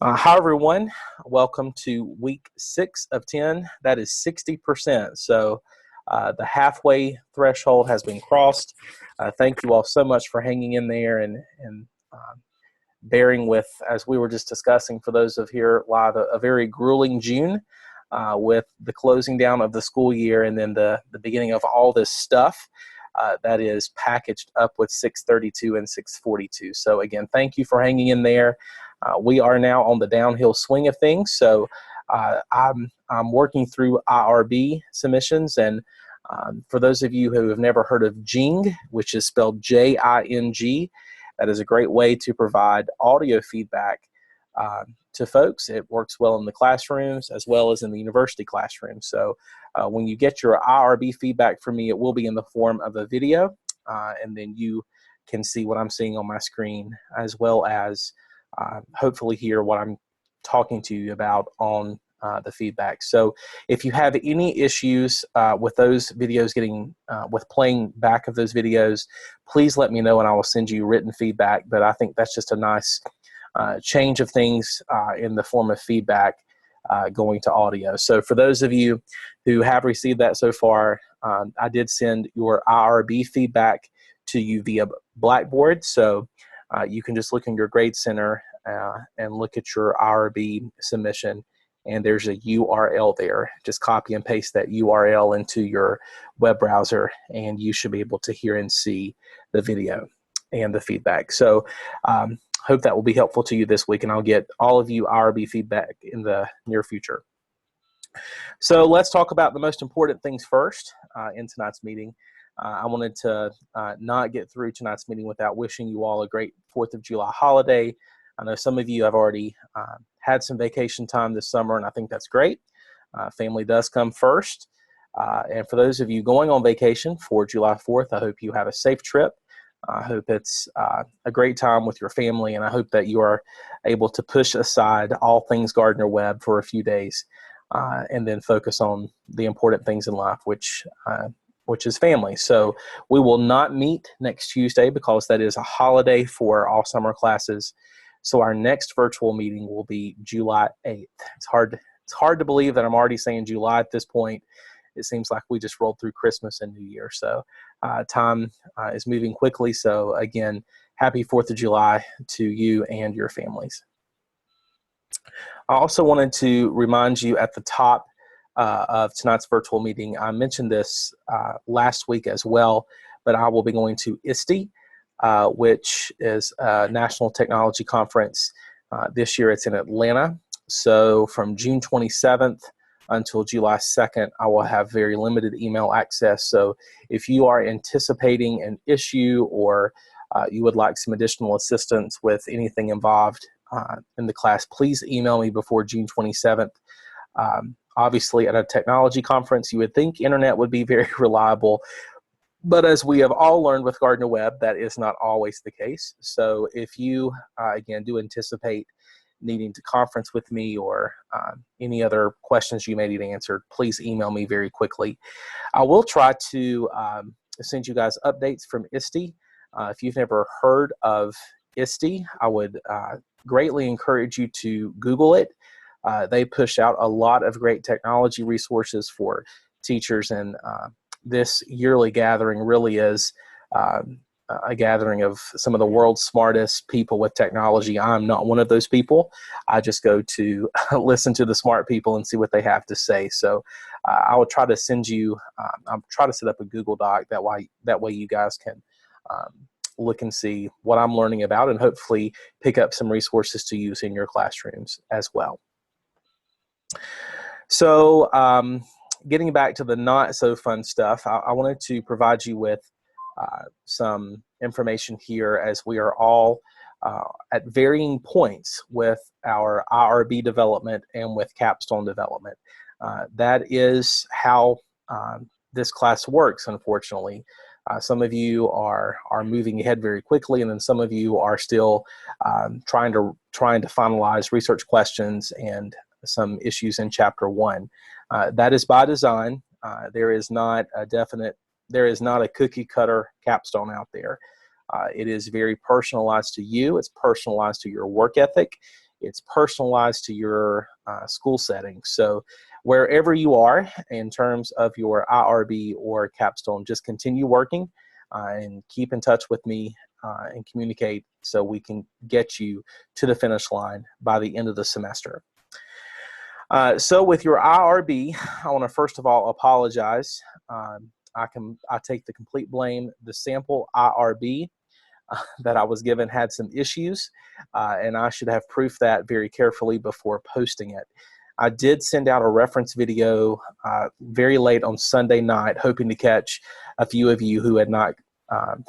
Hi, everyone. Welcome to week 6 of 10. That is 60%. So the halfway threshold has been crossed. Thank you all so much for hanging in there and bearing with, as we were just discussing, for those of here live, a very grueling June with the closing down of the school year and then the beginning of all this stuff. That is packaged up with 632 and 642. So again, thank you for hanging in there. We are now on the downhill swing of things. So I'm working through IRB submissions. And for those of you who have never heard of Jing, which is spelled J-I-N-G, that is a great way to provide audio feedback to folks. It works well in the classrooms as well as in the university classroom. So when you get your IRB feedback from me, it will be in the form of a video, and then you can see what I'm seeing on my screen, as well as hopefully hear what I'm talking to you about on the feedback. So if you have any issues with those videos with playing back of those videos, please let me know and I will send you written feedback. But I think that's just a nice change of things in the form of feedback going to audio. So for those of you who have received that so far, I did send your IRB feedback to you via Blackboard. So you can just look in your Grade Center and look at your IRB submission, and there's a URL there. Just copy and paste that URL into your web browser, and you should be able to hear and see the video and the feedback. So hope that will be helpful to you this week, and I'll get all of you IRB feedback in the near future. So let's talk about the most important things first in tonight's meeting. I wanted to not get through tonight's meeting without wishing you all a great 4th of July holiday. I know some of you have already had some vacation time this summer, and I think that's great. Family does come first. And for those of you going on vacation for July 4th, I hope you have a safe trip. I hope it's a great time with your family, and I hope that you are able to push aside all things Gardner Webb for a few days and then focus on the important things in life, which is family. So we will not meet next Tuesday because that is a holiday for all summer classes. So our next virtual meeting will be July 8th. It's hard to believe that I'm already saying July at this point. It seems like we just rolled through Christmas and New Year. So time is moving quickly. So again, happy 4th of July to you and your families. I also wanted to remind you at the top of tonight's virtual meeting, I mentioned this last week as well, but I will be going to ISTE, which is a National Technology Conference. This year it's in Atlanta. So from June 27th until July 2nd, I will have very limited email access. So if you are anticipating an issue or you would like some additional assistance with anything involved in the class, please email me before June 27th. Obviously, at a technology conference, you would think internet would be very reliable, but as we have all learned with Gardner Webb, that is not always the case. So if you, again, do anticipate needing to conference with me or any other questions you may need answered, please email me very quickly. I will try to send you guys updates from ISTE. If you've never heard of ISTE, I would greatly encourage you to Google it. They push out a lot of great technology resources for teachers, and this yearly gathering really is a gathering of some of the world's smartest people with technology. I'm not one of those people. I just go to listen to the smart people and see what they have to say. So I will try to send you, I'll try to set up a Google Doc that way you guys can look and see what I'm learning about and hopefully pick up some resources to use in your classrooms as well. So getting back to the not so fun stuff, I wanted to provide you with some information here as we are all at varying points with our IRB development and with capstone development. That is how this class works, unfortunately. Some of you are moving ahead very quickly, and then some of you are still trying to finalize research questions and some issues in Chapter 1. That is by design. There is not a cookie cutter capstone out there. It is very personalized to you. It's personalized to your work ethic. It's personalized to your school setting. So wherever you are in terms of your IRB or capstone, just continue working and keep in touch with me and communicate so we can get you to the finish line by the end of the semester. So with your IRB, I want to first of all apologize. I take the complete blame. The sample IRB that I was given had some issues, and I should have proofed that very carefully before posting it. I did send out a reference video very late on Sunday night, hoping to catch a few of you who had not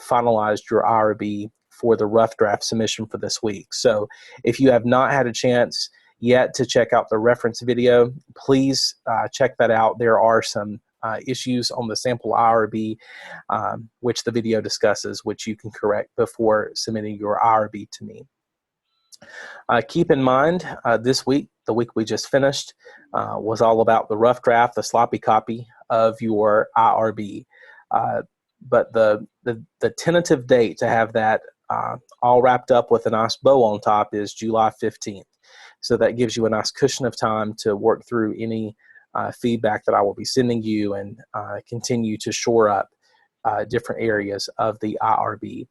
finalized your IRB for the rough draft submission for this week. So if you have not had a chance yet to check out the reference video, please check that out. There are some issues on the sample IRB, which the video discusses, which you can correct before submitting your IRB to me. Keep in mind, this week, the week we just finished, was all about the rough draft, the sloppy copy of your IRB. But the tentative date to have that all wrapped up with a nice bow on top is July 15th. So that gives you a nice cushion of time to work through any feedback that I will be sending you and continue to shore up different areas of the IRB.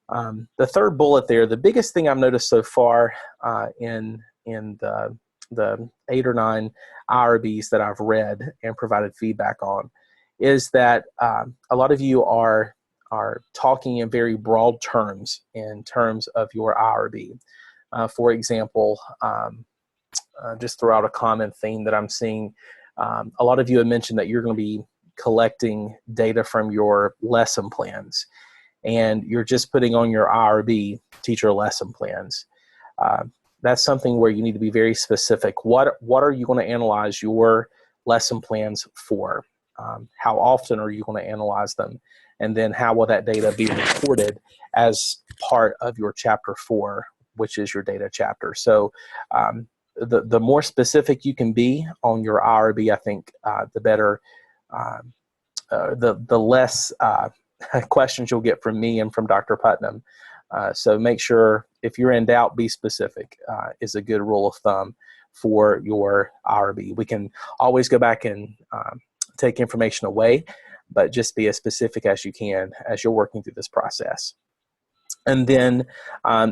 The third bullet there, the biggest thing I've noticed so far in the 8 or 9 IRBs that I've read and provided feedback on is that a lot of you are talking in very broad terms in terms of your IRB. For example, just throw out a common theme that I'm seeing. A lot of you have mentioned that you're going to be collecting data from your lesson plans, and you're just putting on your IRB teacher lesson plans. That's something where you need to be very specific. What are you going to analyze your lesson plans for? How often are you going to analyze them? And then how will that data be recorded as part of your chapter 4, which is your data chapter? So the more specific you can be on your IRB, I think the better, the less questions you'll get from me and from Dr. Putnam. So make sure, if you're in doubt, be specific is a good rule of thumb for your IRB. We can always go back and take information away, but just be as specific as you can as you're working through this process. And then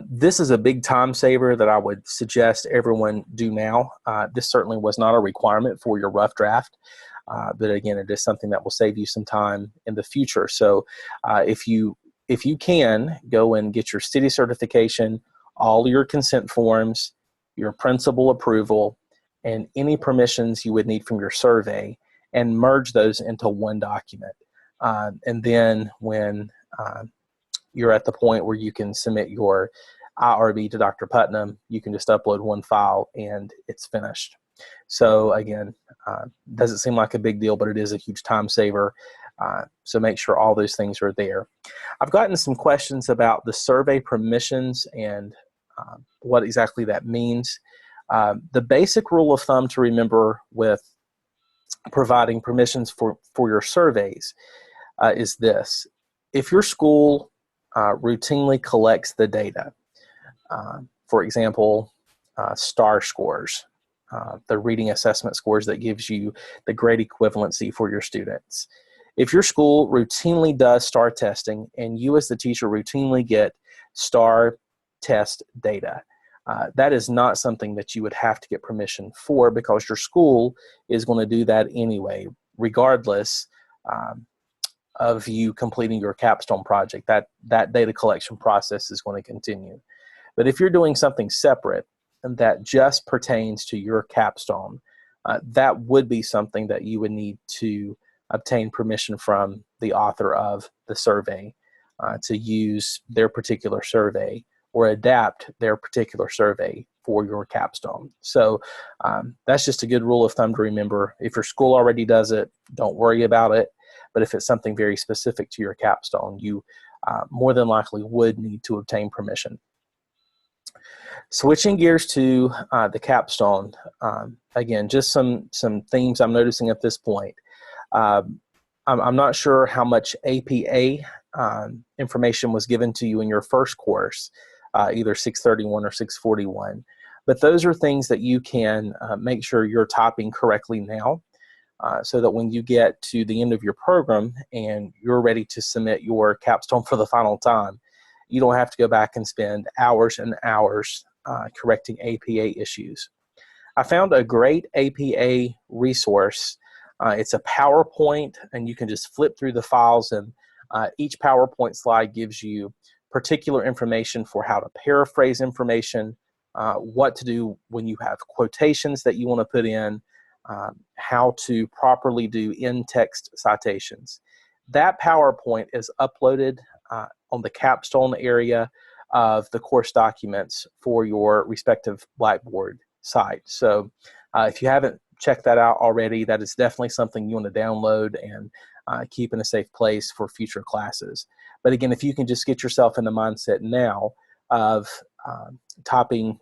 this is a big time saver that I would suggest everyone do now. This certainly was not a requirement for your rough draft, but again, it is something that will save you some time in the future. So if you can, go and get your city certification, all your consent forms, your principal approval, and any permissions you would need from your survey, and merge those into one document. And then when you're at the point where you can submit your IRB to Dr. Putnam, you can just upload one file and it's finished. So again, doesn't seem like a big deal, but it is a huge time saver. So make sure all those things are there. I've gotten some questions about the survey permissions and what exactly that means. The basic rule of thumb to remember with providing permissions for your surveys is this. If your school routinely collects the data, for example, STAR scores, the reading assessment scores that gives you the grade equivalency for your students. If your school routinely does STAR testing and you as the teacher routinely get STAR test data, that is not something that you would have to get permission for, because your school is going to do that anyway, regardless of you completing your capstone project. That data collection process is going to continue. But if you're doing something separate and that just pertains to your capstone, that would be something that you would need to obtain permission from the author of the survey to use their particular survey or adapt their particular survey for your capstone. So that's just a good rule of thumb to remember. If your school already does it, don't worry about it. But if it's something very specific to your capstone, you more than likely would need to obtain permission. Switching gears to the capstone, again, just some themes I'm noticing at this point. I'm not sure how much APA information was given to you in your first course, either 631 or 641. But those are things that you can make sure you're typing correctly now, so that when you get to the end of your program and you're ready to submit your capstone for the final time, you don't have to go back and spend hours and hours correcting APA issues. I found a great APA resource. It's a PowerPoint, and you can just flip through the files, and each PowerPoint slide gives you particular information for how to paraphrase information, what to do when you have quotations that you want to put in, how to properly do in-text citations. That PowerPoint is uploaded on the capstone area of the course documents for your respective Blackboard site. So if you haven't checked that out already, that is definitely something you want to download and keep in a safe place for future classes. But again, if you can just get yourself in the mindset now of topping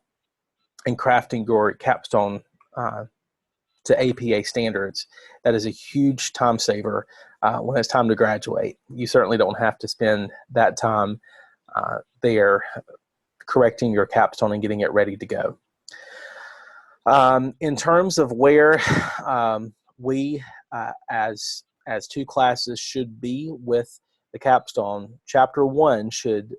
and crafting your capstone to APA standards, that is a huge time saver when it's time to graduate. You certainly don't have to spend that time there correcting your capstone and getting it ready to go. In terms of where we as two classes should be with the capstone, Chapter 1 should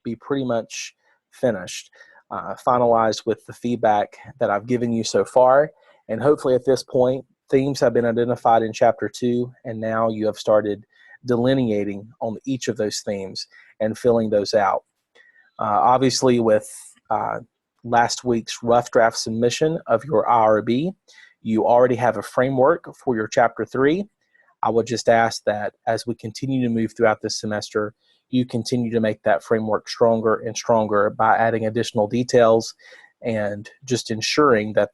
be pretty much finished, finalized with the feedback that I've given you so far. And hopefully at this point, themes have been identified in Chapter 2, and now you have started delineating on each of those themes and filling those out. Obviously, with last week's rough draft submission of your IRB, you already have a framework for your Chapter 3. I would just ask that as we continue to move throughout this semester, you continue to make that framework stronger and stronger by adding additional details and just ensuring that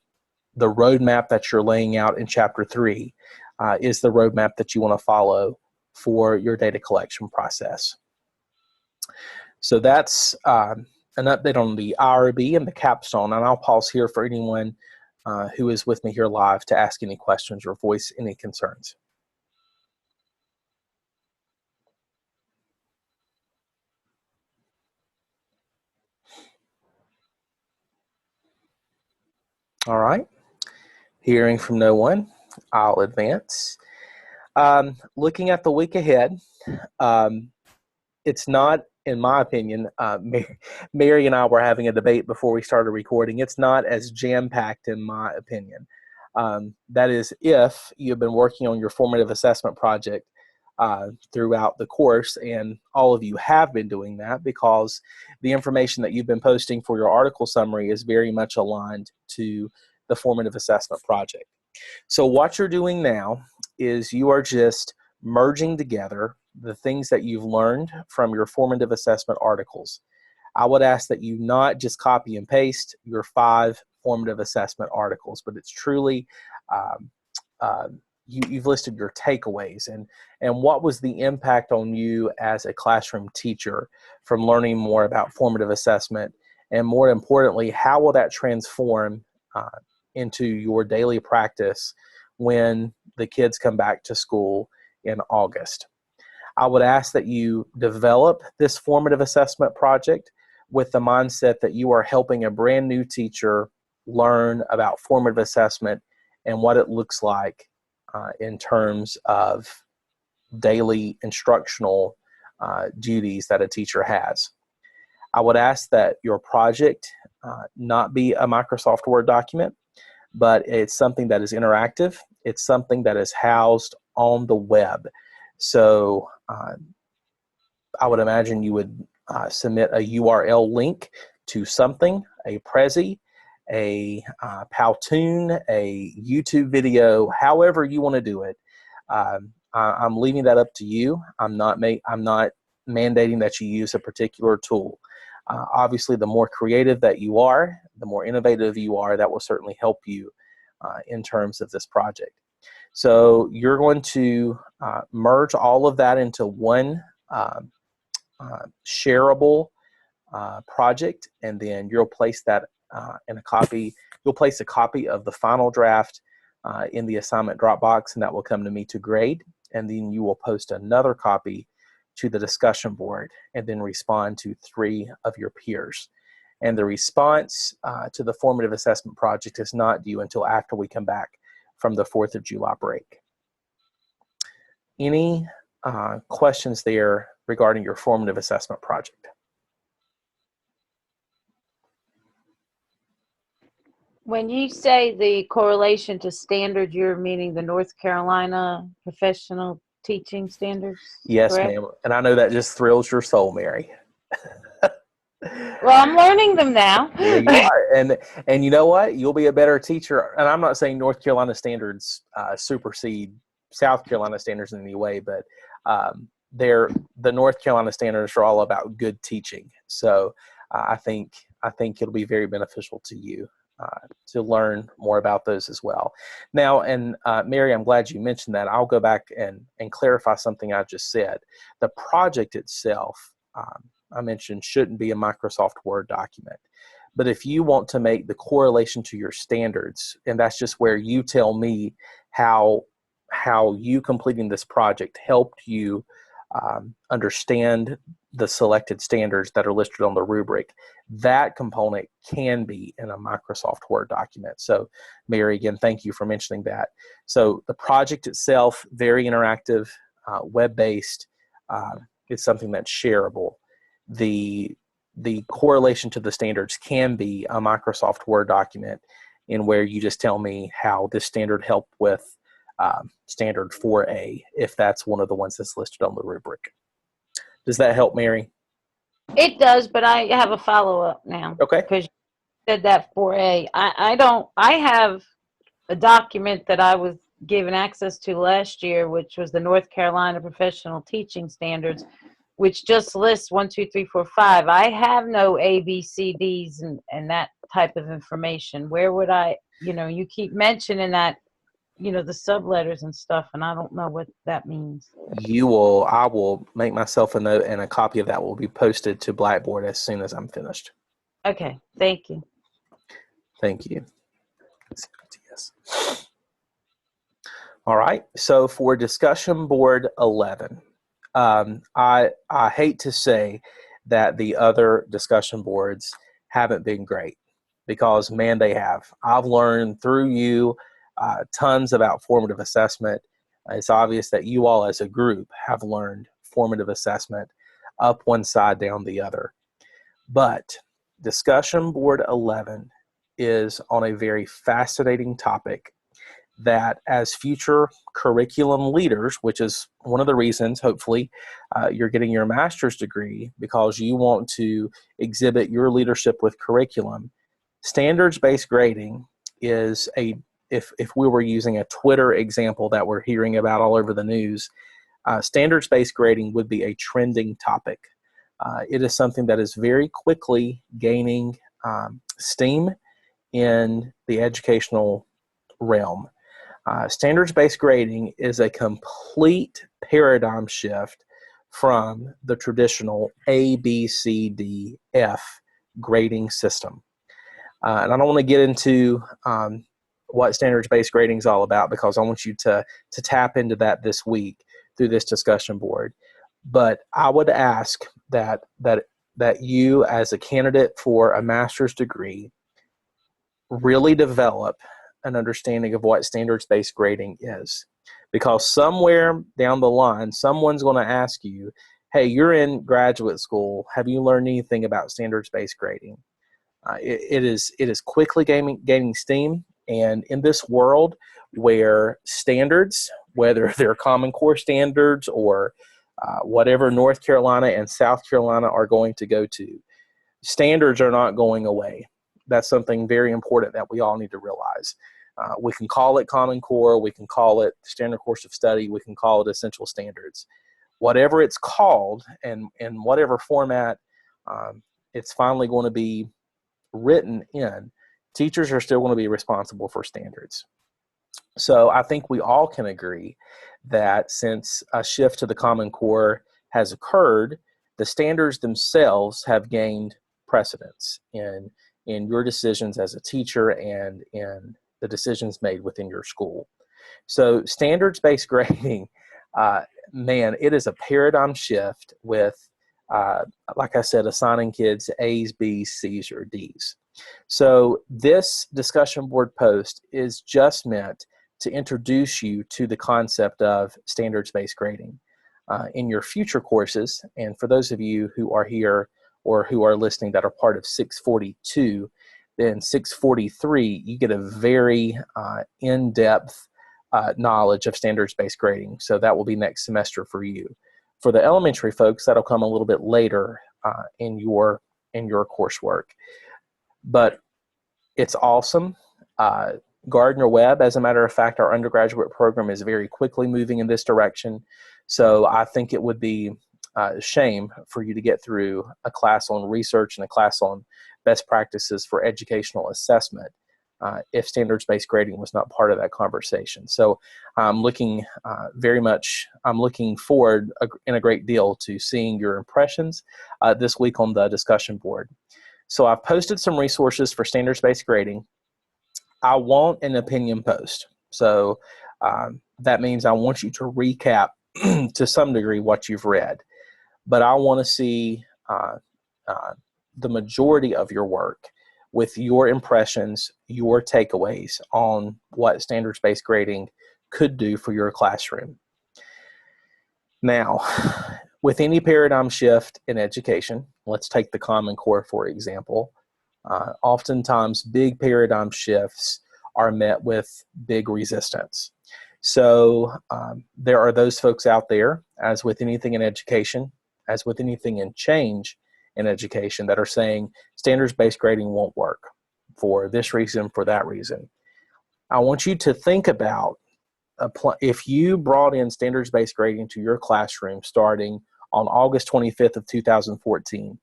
the roadmap that you're laying out in Chapter 3 is the roadmap that you want to follow for your data collection process. So that's an update on the IRB and the capstone, and I'll pause here for anyone who is with me here live to ask any questions or voice any concerns. All right, hearing from no one, I'll advance. Looking at the week ahead, it's not, in my opinion, Mary and I were having a debate before we started recording. It's not as jam-packed, in my opinion. That is, if you've been working on your formative assessment project throughout the course, and all of you have been doing that because the information that you've been posting for your article summary is very much aligned to the formative assessment project. So what you're doing now is you are just merging together the things that you've learned from your formative assessment articles. I would ask that you not just copy and paste your 5 formative assessment articles, but it's truly you've listed your takeaways and what was the impact on you as a classroom teacher from learning more about formative assessment, and more importantly, how will that transform into your daily practice when the kids come back to school in August. I would ask that you develop this formative assessment project with the mindset that you are helping a brand new teacher learn about formative assessment and what it looks like in terms of daily instructional duties that a teacher has. I would ask that your project not be a Microsoft Word document, but it's something that is interactive. It's something that is housed on the web. So I would imagine you would submit a URL link to something, a Prezi, a Powtoon, a YouTube video, however you want to do it. I'm leaving that up to you. I'm not mandating that you use a particular tool. Obviously, the more creative that you are, the more innovative you are, that will certainly help you in terms of this project. So you're going to merge all of that into one shareable project, and then you'll place that in a copy. You'll place a copy of the final draft in the assignment Dropbox, and that will come to me to grade. And then you will post another copy to the discussion board, and then respond to 3 of your peers. and the response to the formative assessment project is not due until after we come back from the 4th of July break. Any questions there regarding your formative assessment project? When you say the correlation to standard, you're meaning the North Carolina professional teaching standards? Yes, correct? ma'am. And I know that just thrills your soul, Mary. Well, I'm learning them now. Yeah, you are. And you know what? You'll be a better teacher. And I'm not saying North Carolina standards supersede South Carolina standards in any way, but the North Carolina standards are all about good teaching. So I think it'll be very beneficial to you to learn more about those as well. Now, and Mary, I'm glad you mentioned that. I'll go back and clarify something I just said. The project itself, I mentioned, shouldn't be a Microsoft Word document. But if you want to make the correlation to your standards, and that's just where you tell me how you completing this project helped you understand the selected standards that are listed on the rubric, that component can be in a Microsoft Word document. So, Mary, again, thank you for mentioning that. So the project itself, very interactive, web-based, is something that's shareable. The correlation to the standards can be a Microsoft Word document in where you just tell me how this standard helped with standard 4A, if that's one of the ones that's listed on the rubric. Does that help, Mary? It does, but I have a follow-up now. Okay. Because you said that 4A. I have a document that I was given access to last year, which was the North Carolina Professional Teaching Standards, which just lists 1, 2, 3, 4, 5. I have no A, B, C, Ds and that type of information. Where would I, you keep mentioning that, the subletters and stuff, and I don't know what that means. I will make myself a note, and a copy of that will be posted to Blackboard as soon as I'm finished. Okay, thank you. Thank you. Yes. All right, so for discussion board 11, I hate to say that the other discussion boards haven't been great, because, man, they have. I've learned through you tons about formative assessment. It's obvious that you all as a group have learned formative assessment up one side, down the other. But discussion board 11 is on a very fascinating topic that, as future curriculum leaders, which is one of the reasons, hopefully, you're getting your master's degree, because you want to exhibit your leadership with curriculum. Standards-based grading is if we were using a Twitter example that we're hearing about all over the news, standards-based grading would be a trending topic. It is something that is very quickly gaining steam in the educational realm. Standards-based grading is a complete paradigm shift from the traditional A, B, C, D, F grading system. And I don't want to get into what standards-based grading is all about, because I want you to tap into that this week through this discussion board. But I would ask that you, as a candidate for a master's degree, really develop an understanding of what standards-based grading is. Because somewhere down the line, someone's going to ask you, hey, you're in graduate school, have you learned anything about standards-based grading? It is quickly gaining steam. And in this world where standards, whether they're Common Core standards or whatever North Carolina and South Carolina are going to go to, standards are not going away. That's something very important that we all need to realize. We can call it Common Core, we can call it Standard Course of Study, we can call it Essential Standards. Whatever it's called, and in whatever format it's finally going to be written in, teachers are still going to be responsible for standards. So I think we all can agree that since a shift to the Common Core has occurred, the standards themselves have gained precedence in your decisions as a teacher and in the decisions made within your school. So standards-based grading, man, it is a paradigm shift with like I said, assigning kids A's, B's, C's, or D's. So this discussion board post is just meant to introduce you to the concept of standards-based grading in your future courses. And for those of you who are here or who are listening that are part of 642, then 643, you get a very in-depth knowledge of standards-based grading. So that will be next semester for you. For the elementary folks, that'll come a little bit later in your coursework. But it's awesome. Gardner-Webb, as a matter of fact, our undergraduate program is very quickly moving in this direction. So I think it would be a shame for you to get through a class on research and a class on best practices for educational assessment if standards-based grading was not part of that conversation. So I'm looking I'm looking forward in a great deal to seeing your impressions this week on the discussion board. So I've posted some resources for standards-based grading. I want an opinion post. So that means I want you to recap to some degree what you've read. But I want to see the majority of your work with your impressions, your takeaways on what standards-based grading could do for your classroom. Now, with any paradigm shift in education, let's take the Common Core, for example. Oftentimes, big paradigm shifts are met with big resistance. So there are those folks out there, as with anything in education, as with anything in change in education, that are saying standards-based grading won't work for this reason, for that reason. I want you to think about if you brought in standards-based grading to your classroom starting on August 25th of 2014,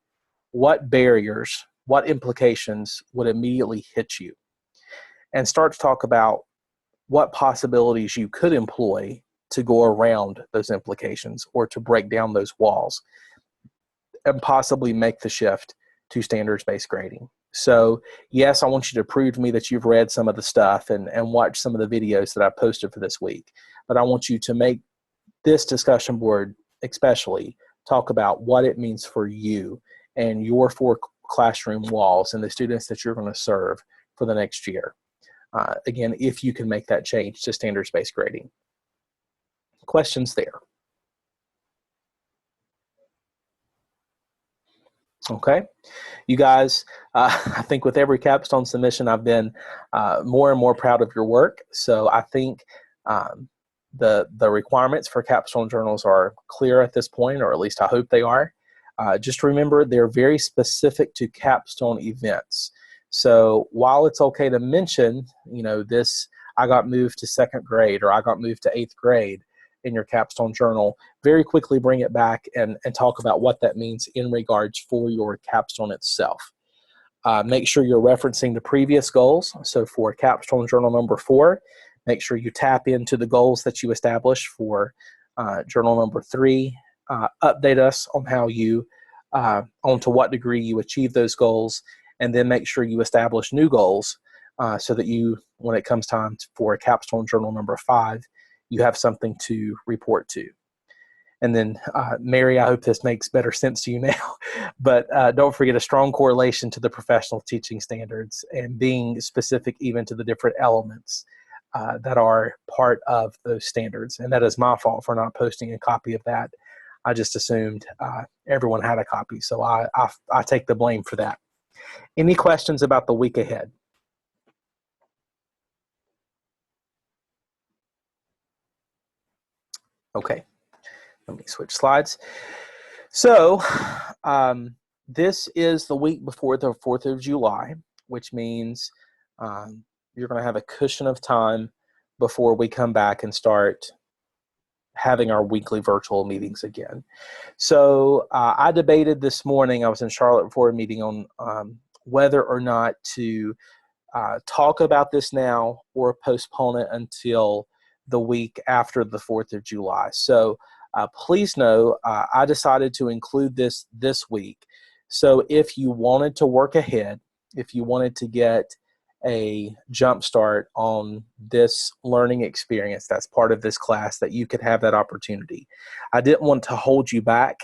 what barriers, what implications would immediately hit you? And start to talk about what possibilities you could employ to go around those implications or to break down those walls and possibly make the shift to standards-based grading. So yes, I want you to prove to me that you've read some of the stuff and watched some of the videos that I posted for this week. But I want you to make this discussion board especially talk about what it means for you and your 4 classroom walls and the students that you're going to serve for the next year. Again, if you can make that change to standards-based grading. Questions there? Okay. You guys, I think with every capstone submission, I've been more and more proud of your work. So I think the requirements for capstone journals are clear at this point, or at least I hope they are. Just remember, they're very specific to capstone events. So while it's okay to mention, this, I got moved to 2nd grade or I got moved to 8th grade in your capstone journal, very quickly bring it back and talk about what that means in regards for your capstone itself. Make sure you're referencing the previous goals. So for capstone journal number 4, make sure you tap into the goals that you established for journal number 3. Update us on how you, on to what degree you achieve those goals, and then make sure you establish new goals so that you, when it comes time for capstone journal number 5, you have something to report to. And then, Mary, I hope this makes better sense to you now, but don't forget a strong correlation to the professional teaching standards and being specific even to the different elements that are part of those standards. And that is my fault for not posting a copy of that. I just assumed everyone had a copy, so I take the blame for that. Any questions about the week ahead? Okay, let me switch slides. So this is the week before the 4th of July, which means you're going to have a cushion of time before we come back and start having our weekly virtual meetings again. So I debated this morning, I was in Charlotte for a meeting on whether or not to talk about this now or postpone it until the week after the 4th of July. So please know I decided to include this week. So if you wanted to work ahead, if you wanted to get a jump start on this learning experience that's part of this class, that you could have that opportunity. I didn't want to hold you back.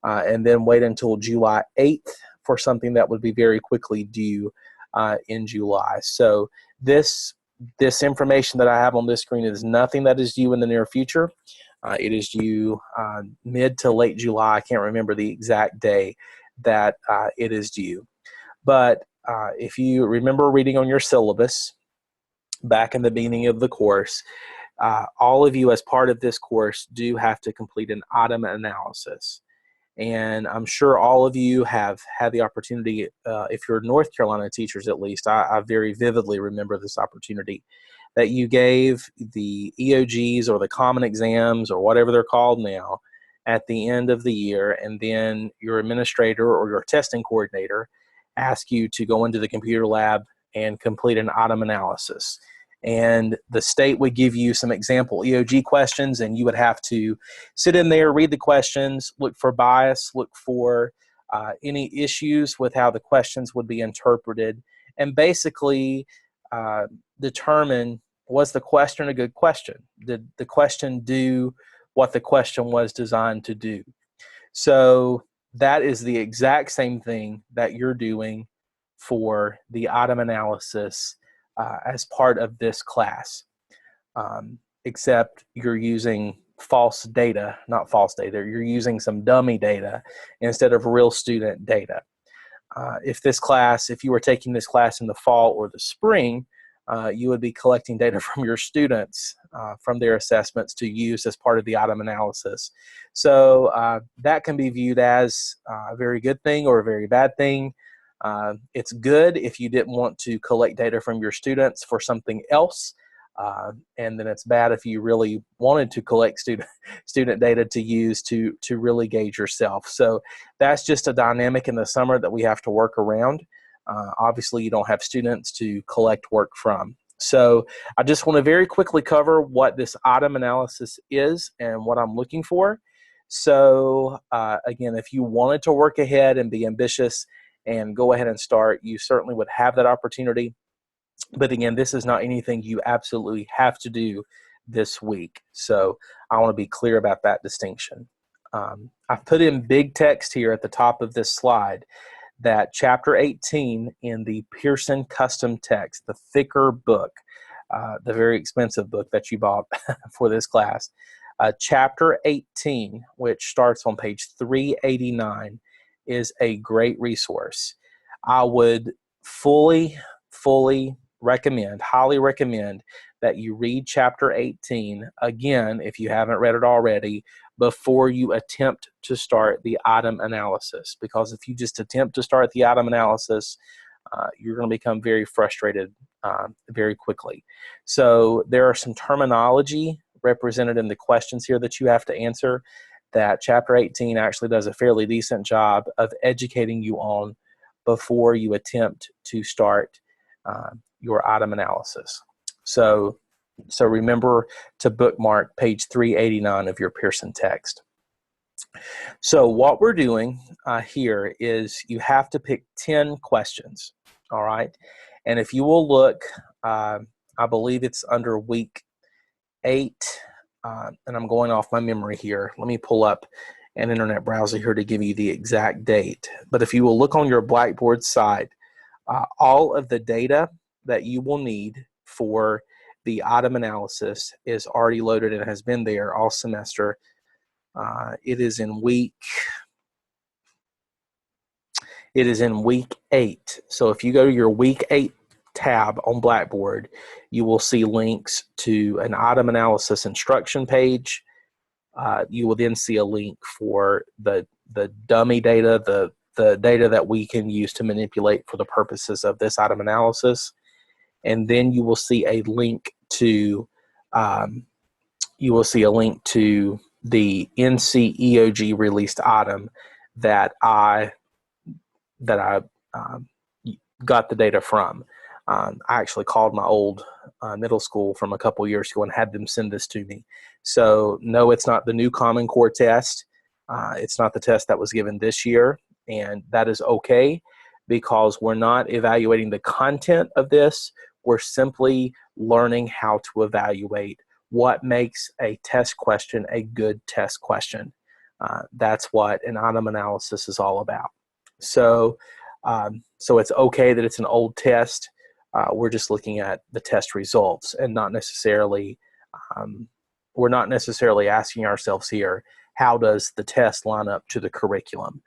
and then wait until July 8th for something that would be very quickly due in July. So this information that I have on this screen is nothing that is due in the near future. It is due mid to late July. I can't remember the exact day that it is due. But if you remember reading on your syllabus back in the beginning of the course, all of you as part of this course do have to complete an item analysis. And I'm sure all of you have had the opportunity, if you're North Carolina teachers at least, I very vividly remember this opportunity, that you gave the EOGs or the common exams or whatever they're called now at the end of the year, and then your administrator or your testing coordinator asked you to go into the computer lab and complete an item analysis. And the state would give you some example EOG questions, and you would have to sit in there, read the questions, look for bias, look for any issues with how the questions would be interpreted, and basically determine, was the question a good question? Did the question do what the question was designed to do? So that is the exact same thing that you're doing for the item analysis as part of this class, except you're using false data, not false data, you're using some dummy data instead of real student data. If you were taking this class in the fall or the spring, you would be collecting data from your students, from their assessments to use as part of the item analysis. So that can be viewed as a very good thing or a very bad thing. It's good if you didn't want to collect data from your students for something else, and then it's bad if you really wanted to collect student data to use to really gauge yourself. So that's just a dynamic in the summer that we have to work around. Obviously, you don't have students to collect work from. So I just want to very quickly cover what this item analysis is and what I'm looking for. So again, if you wanted to work ahead and be ambitious and go ahead and start, you certainly would have that opportunity. But again, this is not anything you absolutely have to do this week. So I want to be clear about that distinction. I've put in big text here at the top of this slide that Chapter 18 in the Pearson Custom Text, the thicker book, the very expensive book that you bought for this class, Chapter 18, which starts on page 389, is a great resource. I would fully recommend, highly recommend that you read Chapter 18 again, if you haven't read it already, before you attempt to start the item analysis. Because if you just attempt to start the item analysis, you're going to become very frustrated very quickly. So there are some terminology represented in the questions here that you have to answer that Chapter 18 actually does a fairly decent job of educating you on before you attempt to start your item analysis. So remember to bookmark page 389 of your Pearson text. So what we're doing here is you have to pick 10 questions, all right? And if you will look, I believe it's under week 8, and I'm going off my memory here. Let me pull up an internet browser here to give you the exact date. But if you will look on your Blackboard side, all of the data that you will need for the item analysis is already loaded and has been there all semester. It is in week 8. So if you go to your week 8 tab on Blackboard, you will see links to an item analysis instruction page. You will then see a link for the dummy data, the data that we can use to manipulate for the purposes of this item analysis. And then you will see a link to the NC EOG released item that I got the data from. I actually called my old middle school from a couple years ago and had them send this to me. So no, it's not the new Common Core test. It's not the test that was given this year, and that is okay because we're not evaluating the content of this. We're simply learning how to evaluate what makes a test question a good test question. That's what an item analysis is all about. So, so it's okay that it's an old test. We're just looking at the test results and not necessarily, we're not necessarily asking ourselves here, how does the test line up to the curriculum?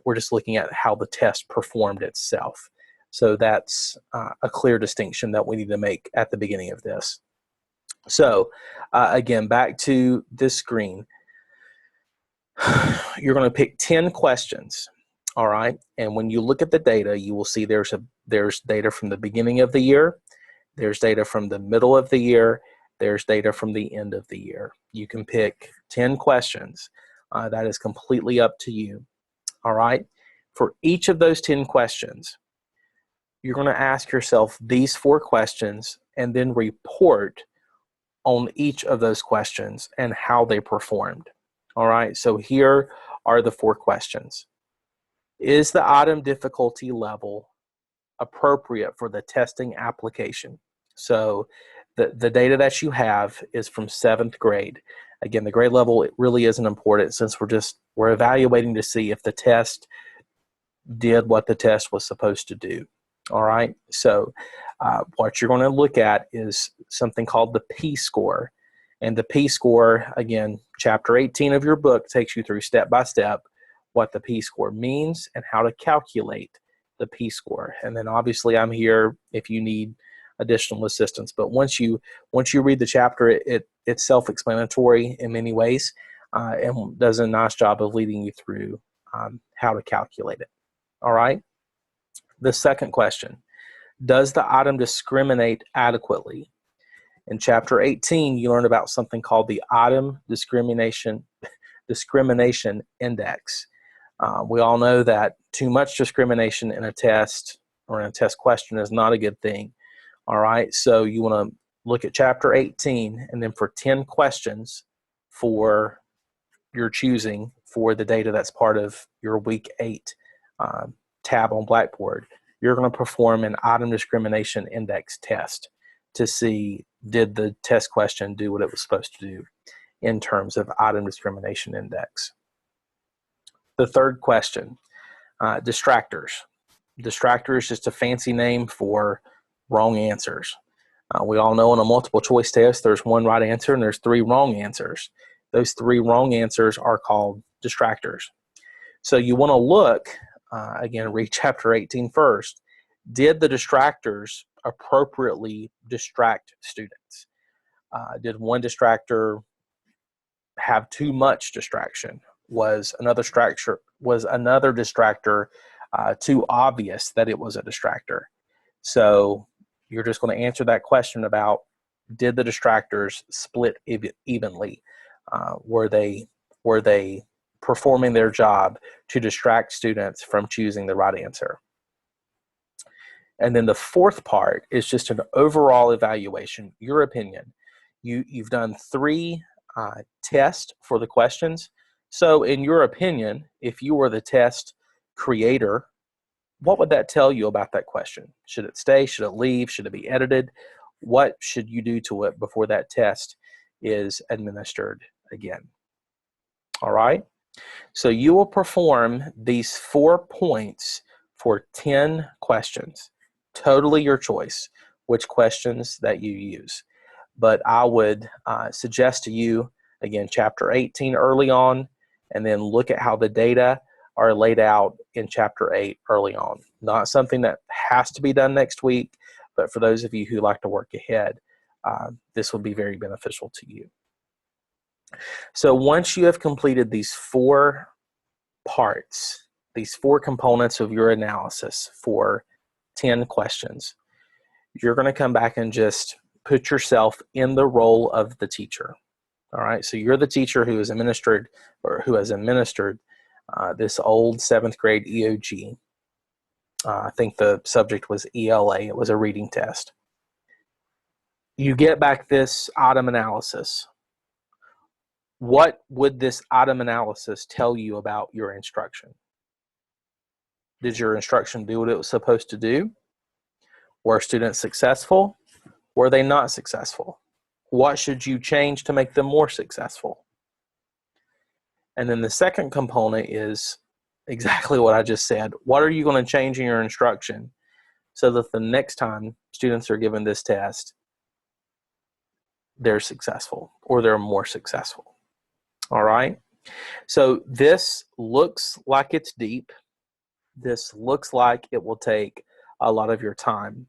We're just looking at how the test performed itself. So that's a clear distinction that we need to make at the beginning of this. So again, back to this screen. You're going to pick 10 questions, all right? And when you look at the data, you will see there's data from the beginning of the year, there's data from the middle of the year, there's data from the end of the year. You can pick 10 questions. That is completely up to you, all right? For each of those 10 questions, you're going to ask yourself these 4 questions and then report on each of those questions and how they performed. All right, so here are the 4 questions. Is the item difficulty level appropriate for the testing application? So the data that you have is from 7th grade. Again, the grade level, it really isn't important since we're evaluating to see if the test did what the test was supposed to do. All right, so what you're going to look at is something called the P-score. And the P-score, again, chapter 18 of your book takes you through step by step what the P-score means and how to calculate the P-score. And then obviously I'm here if you need additional assistance. But once you read the chapter, it's self-explanatory in many ways and does a nice job of leading you through how to calculate it. All right. The second question, does the item discriminate adequately? In chapter 18, you learn about something called the item discrimination index. We all know that too much discrimination in a test or in a test question is not a good thing. All right, so you want to look at chapter 18 and then for 10 questions for your choosing for the data that's part of your week 8 tab on Blackboard, you're going to perform an item discrimination index test to see, did the test question do what it was supposed to do in terms of item discrimination index. The third question, distractors. Distractor is just a fancy name for wrong answers. We all know in a multiple choice test, there's 1 right answer and there's 3 wrong answers. Those 3 wrong answers are called distractors. So you want to look, again, read chapter 18 first. Did the distractors appropriately distract students? Did one distractor have too much distraction? Was another distractor too obvious that it was a distractor? So you're just going to answer that question about, did the distractors split evenly? Were they performing their job to distract students from choosing the right answer? And then the fourth part is just an overall evaluation, your opinion. You've done 3 tests for the questions. So in your opinion, if you were the test creator, what would that tell you about that question? Should it stay? Should it leave? Should it be edited? What should you do to it before that test is administered again? All right. So you will perform these 4 points for 10 questions. Totally your choice which questions that you use. But I would suggest to you, again, chapter 18 early on, and then look at how the data are laid out in chapter 8 early on. Not something that has to be done next week, but for those of you who like to work ahead, this will be very beneficial to you. So once you have completed these 4 parts, these 4 components of your analysis for 10 questions, you're going to come back and just put yourself in the role of the teacher. All right, so you're the teacher who has administered this old 7th grade EOG. I think the subject was ELA. It was a reading test. You get back this item analysis. What would this item analysis tell you about your instruction? Did your instruction do what it was supposed to do? Were students successful? Were they not successful? What should you change to make them more successful? And then the second component is exactly what I just said. What are you going to change in your instruction so that the next time students are given this test, they're successful or they're more successful? All right. So this looks like it's deep. This looks like it will take a lot of your time.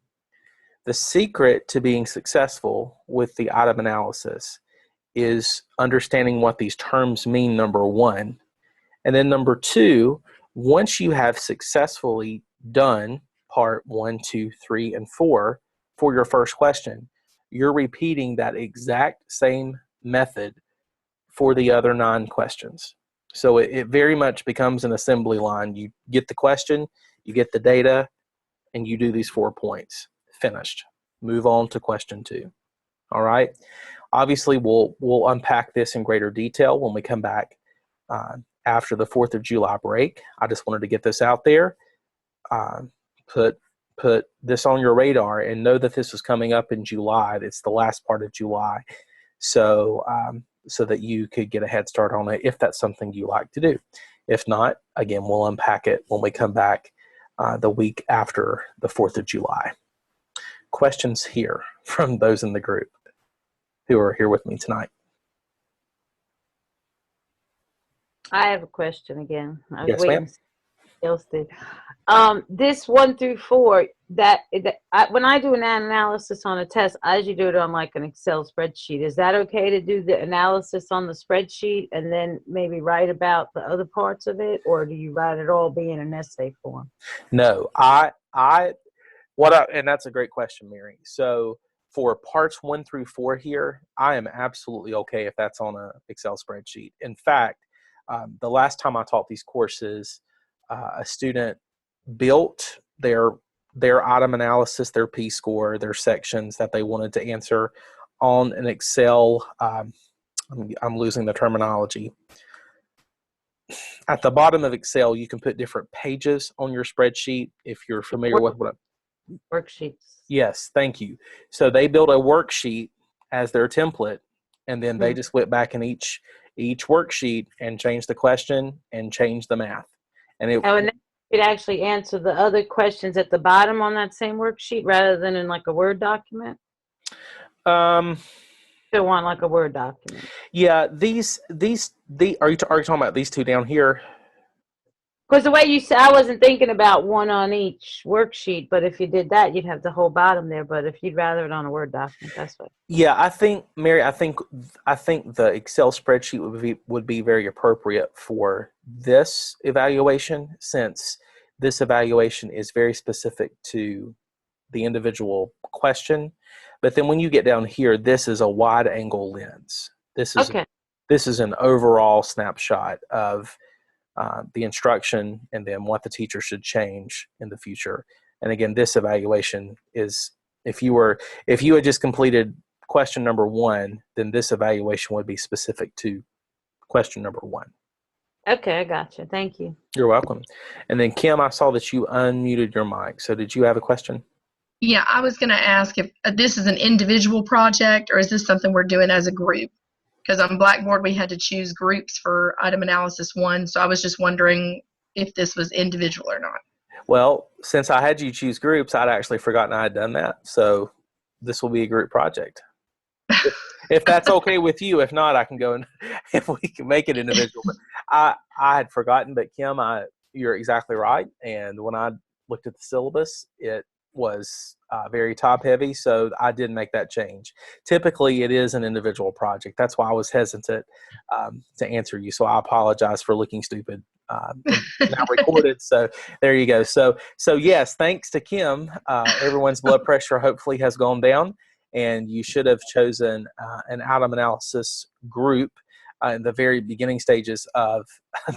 The secret to being successful with the item analysis is understanding what these terms mean, number one. And then number two, once you have successfully done part 1, 2, 3, and 4 for your first question, you're repeating that exact same method for the other 9 questions. So it very much becomes an assembly line. You get the question, you get the data, and you do these 4 points. Finished. Move on to question 2. All right. Obviously, we'll unpack this in greater detail when we come back after the 4th of July break. I just wanted to get this out there, put this on your radar, and know that this is coming up in July. It's the last part of July, so that you could get a head start on it if that's something you like to do. If not, again, we'll unpack it when we come back the week after the 4th of July. Questions here from those in the group who are here with me tonight? I have a question again. I was Yes, waiting ma'am. to see what else did. This 1 through 4, when I do an analysis on a test, I usually do it on like an Excel spreadsheet. Is that okay to do the analysis on the spreadsheet and then maybe write about the other parts of it, or do you write it all be in an essay form? No, and that's a great question, Mary. So for parts 1 through 4 here, I am absolutely okay if that's on an Excel spreadsheet. In fact, the last time I taught these courses, a student built their item analysis, their P-score, their sections that they wanted to answer on an Excel. I'm losing the terminology. At the bottom of Excel, you can put different pages on your spreadsheet. If you're familiar with what Worksheets. Yes, thank you. So they built a worksheet as their template, and then they just went back in each worksheet and changed the question and changed the math. And it Oh, and then you could actually answer the other questions at the bottom on that same worksheet rather than in like a Word document? Still want like a Word document. Yeah, are you talking about these two down here? Because the way you said, I wasn't thinking about one on each worksheet, but if you did that, you'd have the whole bottom there. But if you'd rather it on a Word document, that's what. Yeah, I think, Mary, I think the Excel spreadsheet would be very appropriate for this evaluation, since this evaluation is very specific to the individual question. But then when you get down here, this is a wide angle lens. This is an overall snapshot of the instruction and then what the teacher should change in the future. And again, this evaluation is, if you had just completed question number 1, then this evaluation would be specific to question number 1. Okay, I got you. Thank you. You're welcome. And then Kim, I saw that you unmuted your mic. So did you have a question? Yeah, I was going to ask if this is an individual project or is this something we're doing as a group? Because on Blackboard, we had to choose groups for item analysis 1. So I was just wondering if this was individual or not. Well, since I had you choose groups, I'd actually forgotten I had done that. So this will be a group project. If that's okay with you. If not, I can go and if we can make it individual. But I had forgotten, but Kim, you're exactly right. And when I looked at the syllabus, it was very top heavy, so I did make that change. Typically, it is an individual project. That's why I was hesitant to answer you. So I apologize for looking stupid. Now recorded, so there you go. So yes, thanks to Kim, everyone's blood pressure hopefully has gone down, and you should have chosen an item analysis group in the very beginning stages of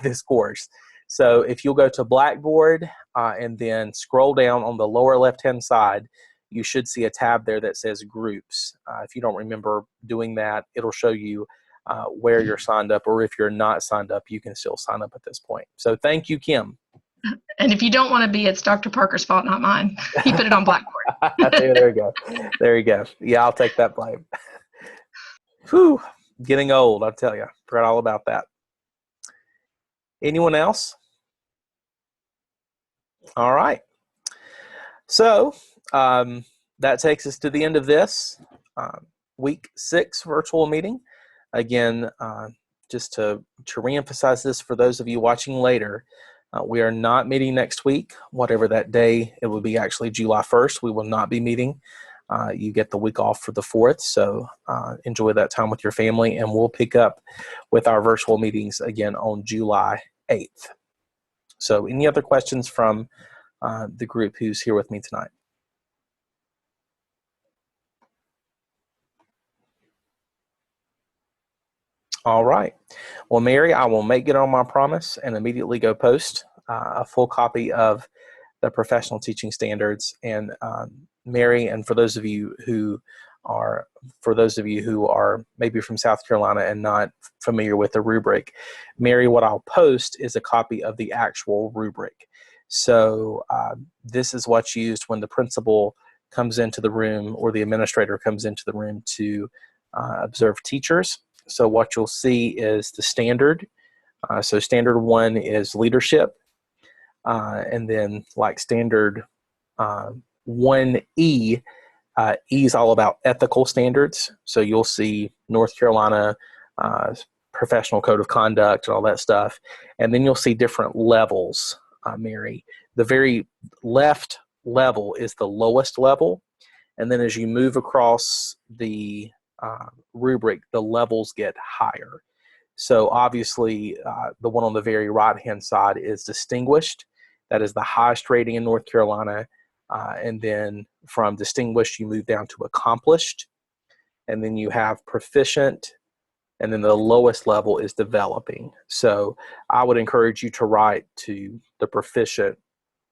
this course. So if you'll go to Blackboard and then scroll down on the lower left-hand side, you should see a tab there that says Groups. If you don't remember doing that, it'll show you where you're signed up, or if you're not signed up, you can still sign up at this point. So thank you, Kim. And if you don't want to be, it's Dr. Parker's fault, not mine. He put it on Blackboard. There you go. There you go. Yeah, I'll take that blame. Whew, getting old, I'll tell you. Forgot all about that. Anyone else? All right. So that takes us to the end of this week 6 virtual meeting. Again, just to reemphasize this for those of you watching later, we are not meeting next week, whatever that day. It will be actually July 1st. We will not be meeting. You get the week off for the 4th, so enjoy that time with your family, and we'll pick up with our virtual meetings again on July 8th. So any other questions from the group who's here with me tonight? All right. Well, Mary, I will make good on my promise and immediately go post a full copy of the professional teaching standards. And Mary, and for those of you who are maybe from South Carolina and not familiar with the rubric, Mary, what I'll post is a copy of the actual rubric. So this is what's used when the principal comes into the room or the administrator comes into the room to observe teachers. So what you'll see is the standard. So standard 1 is leadership. And then like standard 1E, E is all about ethical standards. So you'll see North Carolina professional code of conduct and all that stuff. And then you'll see different levels, Mary. The very left level is the lowest level. And then as you move across the rubric, the levels get higher. So obviously, the one on the very right-hand side is distinguished. That is the highest rating in North Carolina. And then from distinguished, you move down to accomplished. And then you have proficient. And then the lowest level is developing. So I would encourage you to write to the proficient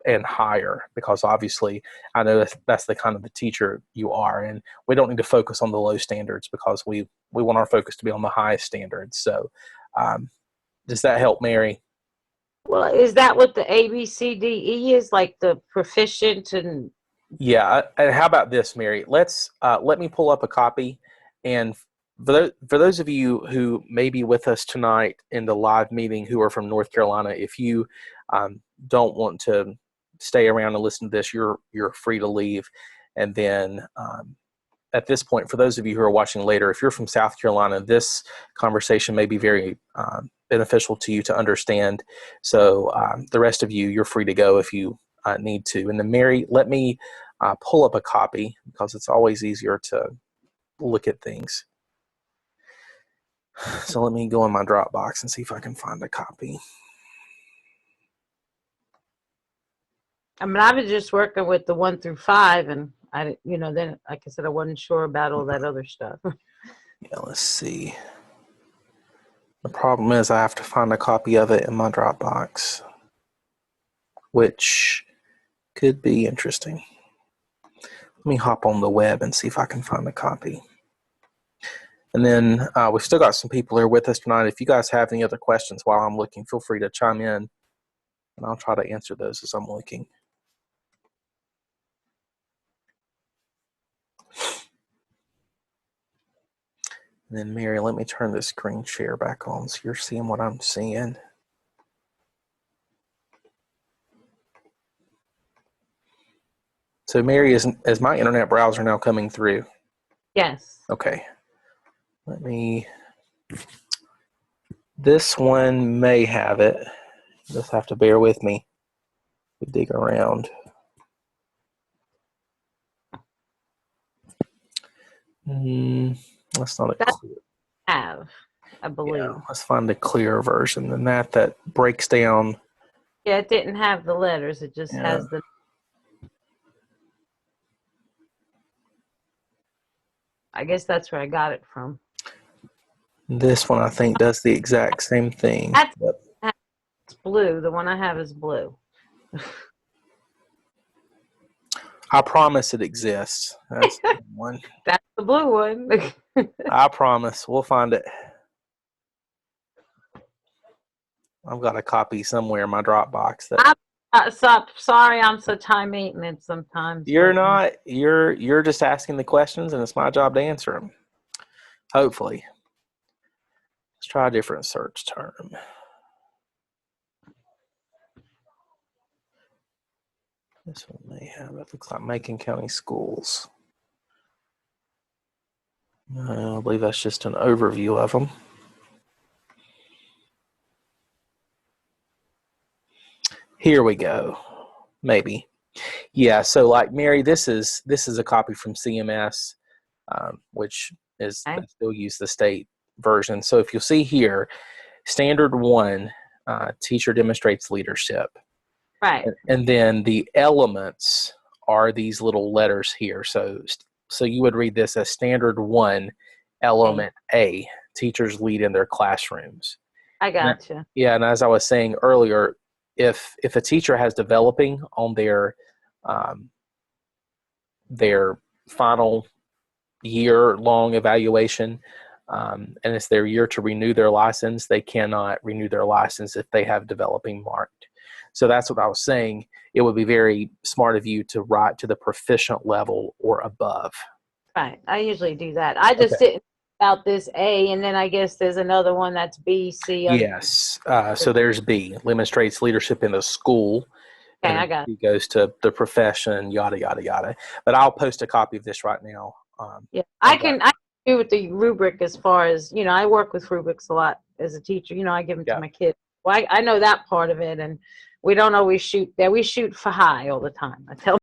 and higher, because obviously I know that's the kind of the teacher you are, and we don't need to focus on the low standards because we want our focus to be on the highest standards. So does that help, Mary? Well, is that what the A, B, C, D, E is, like the proficient and? Yeah. And how about this, Mary? Let me pull up a copy, and for those of you who may be with us tonight in the live meeting who are from North Carolina, if you don't want to stay around and listen to this, you're free to leave. And then at this point, for those of you who are watching later, if you're from South Carolina, this conversation may be very beneficial to you to understand. So the rest of you, you're free to go if you need to. And then Mary, let me pull up a copy, because it's always easier to look at things. So let me go in my Dropbox and see if I can find a copy. I mean, I was just working with the 1 through 5, and then like I said, I wasn't sure about all that other stuff. Yeah, let's see. The problem is I have to find a copy of it in my Dropbox, which could be interesting. Let me hop on the web and see if I can find a copy. And then we've still got some people here with us tonight. If you guys have any other questions while I'm looking, feel free to chime in, and I'll try to answer those as I'm looking. And then Mary, let me turn this screen share back on so you're seeing what I'm seeing. So Mary, is my internet browser now coming through? Yes. Okay. This one may have it. Just have to bear with me. We dig around. That's not a clear. I believe. Yeah, let's find a clearer version than that breaks down. Yeah, it didn't have the letters. It just has the. I guess that's where I got it from. This one, I think, does the exact same thing. It's blue. The one I have is blue. I promise it exists. That's the one. That's the blue one. I promise. We'll find it. I've got a copy somewhere in my Dropbox. Sorry, I'm such high maintenance sometimes. You're not. You're just asking the questions, and it's my job to answer them. Hopefully. Let's try a different search term. This one may have, it looks like Macon County Schools. I believe that's just an overview of them. Here we go. Maybe. Yeah, so like Mary, this is a copy from CMS, which is Okay. they still use the state version. So if you'll see here, standard 1, teacher demonstrates leadership. Right. And then the elements are these little letters here. So you would read this as standard 1, element A, teachers lead in their classrooms. I gotcha. Yeah, and as I was saying earlier, if a teacher has developing on their final year-long evaluation, and it's their year to renew their license, they cannot renew their license if they have developing marked. So that's what I was saying. It would be very smart of you to write to the proficient level or above. Right. I usually do that. I just didn't about this A, and then I guess there's another one that's B, C. Yes. So there's B, demonstrates leadership in the school. Okay, And I got it. he goes to the profession, yada, yada, yada. But I'll post a copy of this right now. Yeah, I can do with the rubric as far as, I work with rubrics a lot as a teacher. I give them to my kids. Well, I know that part of it, and we don't always shoot there. We shoot for high all the time. I tell